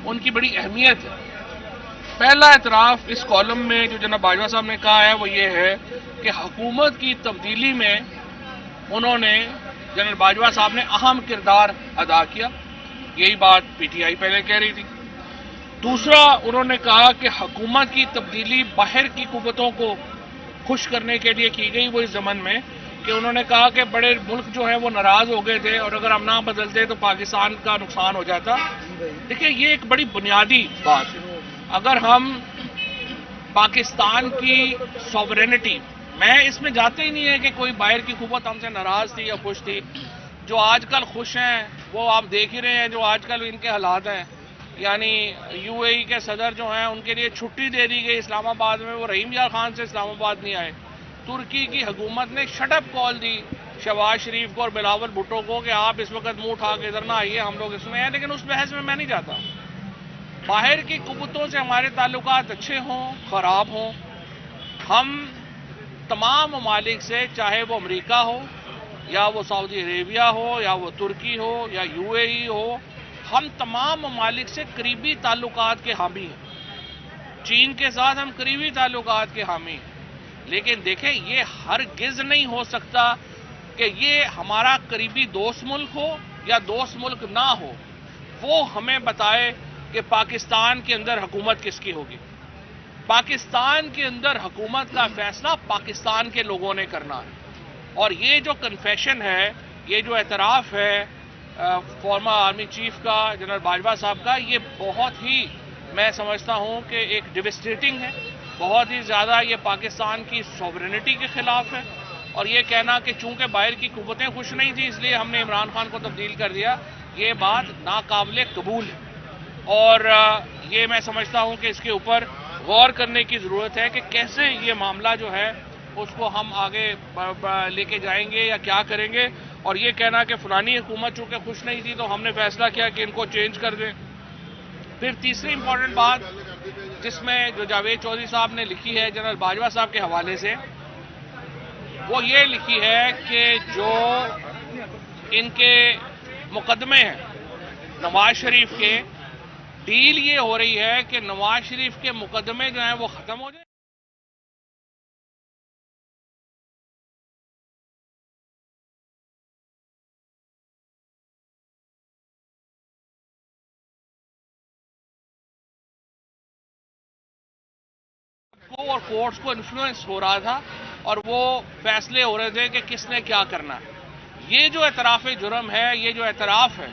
ان کی بڑی اہمیت ہے۔ پہلا اعتراف اس کالم میں جو جناب باجوہ صاحب نے کہا ہے وہ یہ ہے کہ حکومت کی تبدیلی میں انہوں نے جنرل باجوہ صاحب نے اہم کردار ادا کیا۔ یہی بات پی ٹی آئی پہلے کہہ رہی تھی۔ دوسرا انہوں نے کہا کہ حکومت کی تبدیلی باہر کی قوتوں کو خوش کرنے کے لیے کی گئی، وہ اس ضمن میں کہ انہوں نے کہا کہ بڑے ملک جو ہیں وہ ناراض ہو گئے تھے اور اگر ہم نہ بدلتے تو پاکستان کا نقصان ہو جاتا۔ دیکھیں یہ ایک بڑی بنیادی بات ہے۔ اگر ہم پاکستان کی سوورینٹی، میں اس میں جاتے ہی نہیں ہے کہ کوئی باہر کی قوت ہم سے ناراض تھی یا خوش تھی۔ جو آج کل خوش ہیں وہ آپ دیکھ ہی رہے ہیں جو آج کل ان کے حالات ہیں، یعنی یو اے ای کے صدر جو ہیں ان کے لیے چھٹی دے دی گئی اسلام آباد میں، وہ رحیم یار خان سے اسلام آباد نہیں آئے۔ ترکی کی حکومت نے شٹ اپ کال دی شہباز شریف کو اور بلاول بھٹو کو کہ آپ اس وقت منہ اٹھا کے ادھر نہ آئیے، ہم لوگ اس میں ہیں، لیکن اس بحث میں نہیں جاتا۔ باہر کی قوتوں سے ہمارے تعلقات اچھے ہوں خراب ہوں، ہم تمام ممالک سے، چاہے وہ امریکہ ہو یا وہ سعودی عربیہ ہو یا وہ ترکی ہو یا یو اے ای ہو، ہم تمام ممالک سے قریبی تعلقات کے حامی ہیں۔ چین کے ساتھ ہم قریبی تعلقات کے حامی ہیں، لیکن دیکھیں یہ ہرگز نہیں ہو سکتا کہ یہ ہمارا قریبی دوست ملک ہو یا دوست ملک نہ ہو، وہ ہمیں بتائے کہ پاکستان کے اندر حکومت کس کی ہوگی۔ پاکستان کے اندر حکومت کا فیصلہ پاکستان کے لوگوں نے کرنا ہے، اور یہ جو کنفیشن ہے، یہ جو اعتراف ہے فارمر آرمی چیف کا جنرل باجوہ صاحب کا، یہ بہت ہی میں سمجھتا ہوں کہ ایک ڈیوسٹیٹنگ ہے، بہت ہی زیادہ یہ پاکستان کی سوورینٹی کے خلاف ہے، اور یہ کہنا کہ چونکہ باہر کی قوتیں خوش نہیں تھیں اس لیے ہم نے عمران خان کو تبدیل کر دیا، یہ بات ناقابل قبول ہے۔ اور یہ میں سمجھتا ہوں کہ اس کے اوپر غور کرنے کی ضرورت ہے کہ کیسے یہ معاملہ جو ہے اس کو ہم آگے لے کے جائیں گے یا کیا کریں گے، اور یہ کہنا کہ فلانی حکومت چونکہ خوش نہیں تھی تو ہم نے فیصلہ کیا کہ ان کو چینج کر دیں۔ پھر تیسری امپورٹنٹ بات جس میں جو جاوید چودھری صاحب نے لکھی ہے جنرل باجوہ صاحب کے حوالے سے، وہ یہ لکھی ہے کہ جو ان کے مقدمے ہیں نواز شریف کے، ڈیل یہ ہو رہی ہے کہ نواز شریف کے مقدمے جو ہیں وہ ختم ہو جائیں۔ اور کورٹس کو انفلوئنس ہو رہا تھا اور وہ فیصلے ہو رہے تھے کہ کس نے کیا کرنا ہے۔ یہ جو اعتراف جرم ہے، یہ جو اعتراف ہے،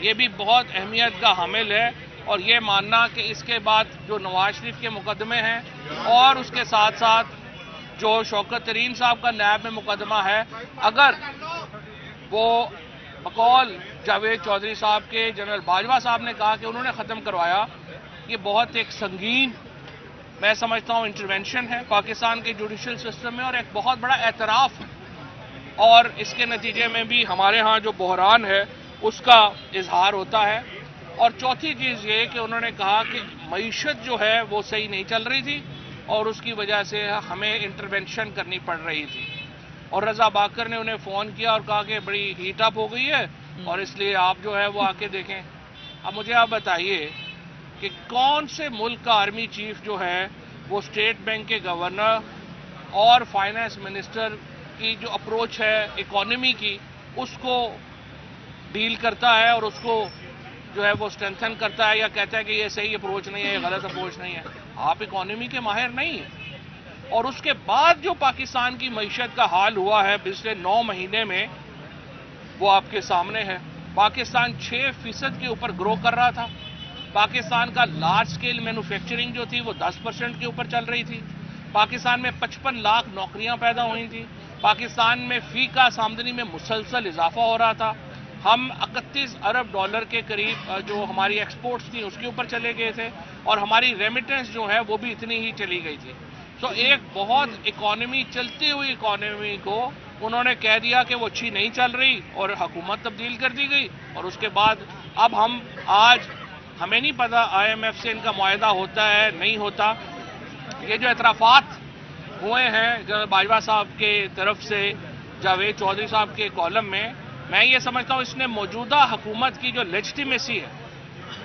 یہ بھی بہت اہمیت کا حامل ہے، اور یہ ماننا کہ اس کے بعد جو نواز شریف کے مقدمے ہیں اور اس کے ساتھ ساتھ جو شوکت ترین صاحب کا نیب میں مقدمہ ہے، اگر وہ بقول جاوید چودھری صاحب کے جنرل باجوہ صاحب نے کہا کہ انہوں نے ختم کروایا، یہ بہت ایک سنگین میں سمجھتا ہوں انٹرونشن ہے پاکستان کے جوڈیشل سسٹم میں، اور ایک بہت بڑا اعتراف ہے، اور اس کے نتیجے میں بھی ہمارے ہاں جو بحران ہے اس کا اظہار ہوتا ہے۔ اور چوتھی چیز یہ کہ انہوں نے کہا کہ معیشت جو ہے وہ صحیح نہیں چل رہی تھی اور اس کی وجہ سے ہمیں انٹرونشن کرنی پڑ رہی تھی، اور رضا باکر نے انہیں فون کیا اور کہا کہ بڑی ہیٹ اپ ہو گئی ہے اور اس لیے آپ جو ہے وہ آ کے دیکھیں۔ اب مجھے آپ بتائیے کہ کون سے ملک کا آرمی چیف جو ہے وہ اسٹیٹ بینک کے گورنر اور فائنانس منسٹر کی جو اپروچ ہے اکانومی کی اس کو ڈیل کرتا ہے اور اس کو جو ہے وہ اسٹرینتھن کرتا ہے یا کہتا ہے کہ یہ صحیح اپروچ نہیں ہے، یہ غلط اپروچ نہیں ہے؟ آپ اکانومی کے ماہر نہیں ہیں۔ اور اس کے بعد جو پاکستان کی معیشت کا حال ہوا ہے پچھلے 9 مہینے میں وہ آپ کے سامنے ہے۔ پاکستان 6% کے اوپر گرو کر رہا تھا، پاکستان کا لارج سکیل مینوفیکچرنگ جو تھی وہ 10% کے اوپر چل رہی تھی، پاکستان میں 55 لاکھ نوکریاں پیدا ہوئی تھیں، پاکستان میں فی کا آمدنی میں مسلسل اضافہ ہو رہا تھا، ہم 31 ارب ڈالر کے قریب جو ہماری ایکسپورٹس تھیں اس کے اوپر چلے گئے تھے، اور ہماری ریمیٹنس جو ہے وہ بھی اتنی ہی چلی گئی تھی۔ تو ایک بہت اکانومی چلتی ہوئی اکانومی کو انہوں نے کہہ دیا کہ وہ اچھی نہیں چل رہی اور حکومت تبدیل کر دی گئی، اور اس کے بعد اب آج ہمیں نہیں پتا آئی ایم ایف سے ان کا معاہدہ ہوتا ہے نہیں ہوتا۔ یہ جو اعترافات ہوئے ہیں جنرل باجوہ صاحب کے طرف سے جاوید چودھری صاحب کے کالم میں یہ سمجھتا ہوں اس نے موجودہ حکومت کی جو لیجٹیمیسی ہے